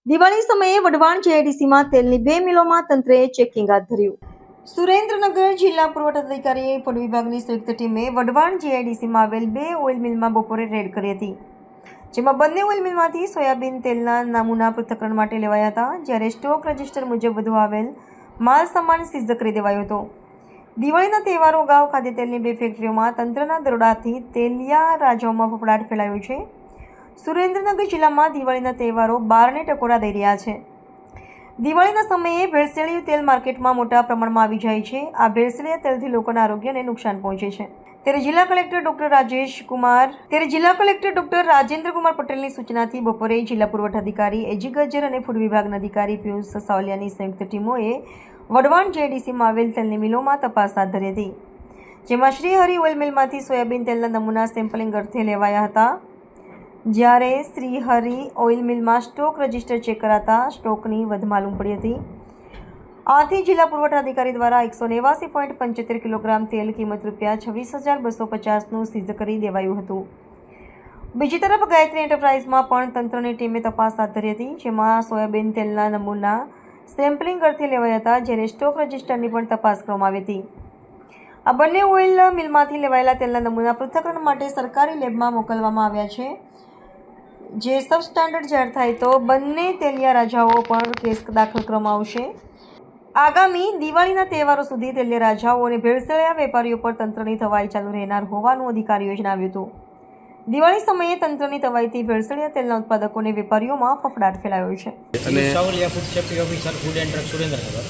દિવાળી સમયે વઢવાણ જેઆઈડીસીમાં તેલની 2 મિલોમાં તંત્રએ ચેકિંગ હાથ ધર્યું. સુરેન્દ્રનગર જિલ્લા પુરવઠા અધિકારી ફૂડ વિભાગની સંયુક્ત ટીમે વઢવાણ જેઆઈડીસીમાં આવેલ 2 ઓઇલ મિલમાં બપોરે રેડ કરી હતી, જેમાં બંને ઓઇલ મિલમાંથી સોયાબીન તેલના નમૂના પૃથ્થકરણ માટે લેવાયા હતા, જ્યારે સ્ટોક રજિસ્ટર મુજબ વધુ આવેલ માલ સામાન સીઝ કરી દેવાયો હતો. દિવાળીના તહેવારો અગાઉ ખાદ્યતેલની 2 ફેક્ટરીઓમાં તંત્રના દરોડાથી તેલિયા રાજાઓમાં ફફડાટ ફેલાયો છે. સુરેન્દ્રનગર જિલ્લામાં દિવાળીના તહેવારો બારને ટકોરા દઈ રહ્યા છે. દિવાળીના સમયે ભેળસેળિયું તેલ માર્કેટમાં મોટા પ્રમાણમાં આવી જાય છે. આ ભેળસેળિયા તેલથી લોકોના આરોગ્યને નુકસાન પહોંચે છે. ત્યારે જિલ્લા કલેક્ટર ડોક્ટર રાજેન્દ્ર કુમાર પટેલની સૂચનાથી બપોરે જિલ્લા પુરવઠા અધિકારી એજી ગજ્જર અને ફૂડ વિભાગના અધિકારી પિયુષ સાવલિયાની સંયુક્ત ટીમોએ વઢવાણ જેઆઈડીસીમાં આવેલ તેલની મિલોમાં તપાસ હાથ ધરી હતી, જેમાં શ્રી હરિ ઓઇલ મિલમાંથી સોયાબીન તેલના નમૂના સેમ્પલિંગ અર્થે લેવાયા હતા, જ્યારે શ્રી હરિ ઓઇલ મિલમાં સ્ટોક રજિસ્ટર ચેક કરાતા સ્ટોકની વધ માલુમ પડી હતી. આથી જિલ્લા પુરવઠા અધિકારી દ્વારા 189.75 કિલોગ્રામ તેલ કિંમત ₹26,250નું સીઝ કરી દેવાયું હતું. બીજી તરફ ગાયત્રી એન્ટરપ્રાઇઝમાં પણ તંત્રની ટીમે તપાસ હાથ ધરી હતી, જેમાં સોયાબીન તેલના નમૂના સેમ્પલિંગ અર્થે લેવાયા હતા, જ્યારે સ્ટોક રજિસ્ટરની પણ તપાસ કરવામાં આવી હતી. આ બંને ઓઇલ મિલમાંથી લેવાયેલા તેલના નમૂના પૃથ્થકરણ માટે સરકારી લેબમાં મોકલવામાં આવ્યા છે. જે સબસ્ટાન્ડર્ડ જાહેર થાય તો બંને તેલિયા રાજાઓ પર કેસ દાખલ કરવામાં આવશે. આગામી દિવાળીના તહેવારો સુધી તેલિયા રાજાઓ અને ભેળસેળિયા વેપારીઓ પર તંત્રની તવાઈ ચાલુ રહેનાર હોવાનું અધિકારીઓએ જણાવ્યું હતું. દિવાળી સમયે તંત્રની તવાઈથી ભેળસેળિયા તેલના ઉત્પાદકો અને વેપારીઓમાં ફફડાટ ફેલાયો છે. Savaliya food safety officer food and drug Surendranagar.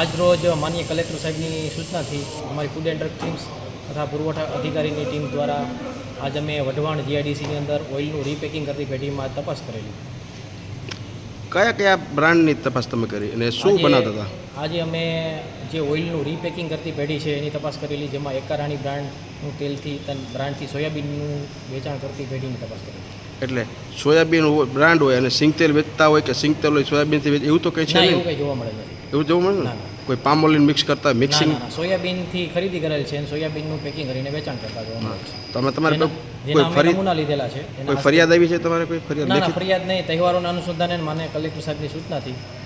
આજ રોજ માનનીય કલેક્ટર સાહેબની સૂચનાથી અમારી ફૂડ એન્ડ ડ્રગ ટીમ્સ તથા પુરવઠા અધિકારીની ટીમ દ્વારા આજ અમે વઢવાણ જીઆઈડીસીની અંદર ઓઇલનું રીપેકિંગ કરતી પેઢીમાં તપાસ કરેલી. કયા કયા બ્રાન્ડની તપાસ તમે કરી અને શું બનાવતા હતા? આજે અમે જે ઓઇલનું રીપેકિંગ કરતી પેઢી છે એની તપાસ કરેલી, જેમાં એકારાણી બ્રાન્ડનું બ્રાન્ડથી સોયાબીનનું વેચાણ કરતી પેઢીની તપાસ કરેલી. એટલે સોયાબીન બ્રાન્ડ હોય અને સિંગતેલ વેચતા હોય કે સિંગતેલ હોય સોયાબીનથી વેચ એવું તો કંઈ છે નહીં? એવું કંઈ જોવા મળે નથી. એવું જોવા મળે ને? કોઈ પામોલીન મિક્સ કરતા મિક્સિંગ સોયાબીનથી ખરીદી કરેલ છે અને સોયાબીનનું પેકિંગ કરીને વેચાણ કરતા જોવા મળે છે. તમે તમારે કોઈ નમૂના લીધેલા છે. કોઈ ફરિયાદ આવી છે તમારે? કોઈ ફરિયાદ ફરિયાદ નહીં. તહેવારોના અનુસંધાને માન્ય કલેક્ટર સાહેબની સૂચનાથી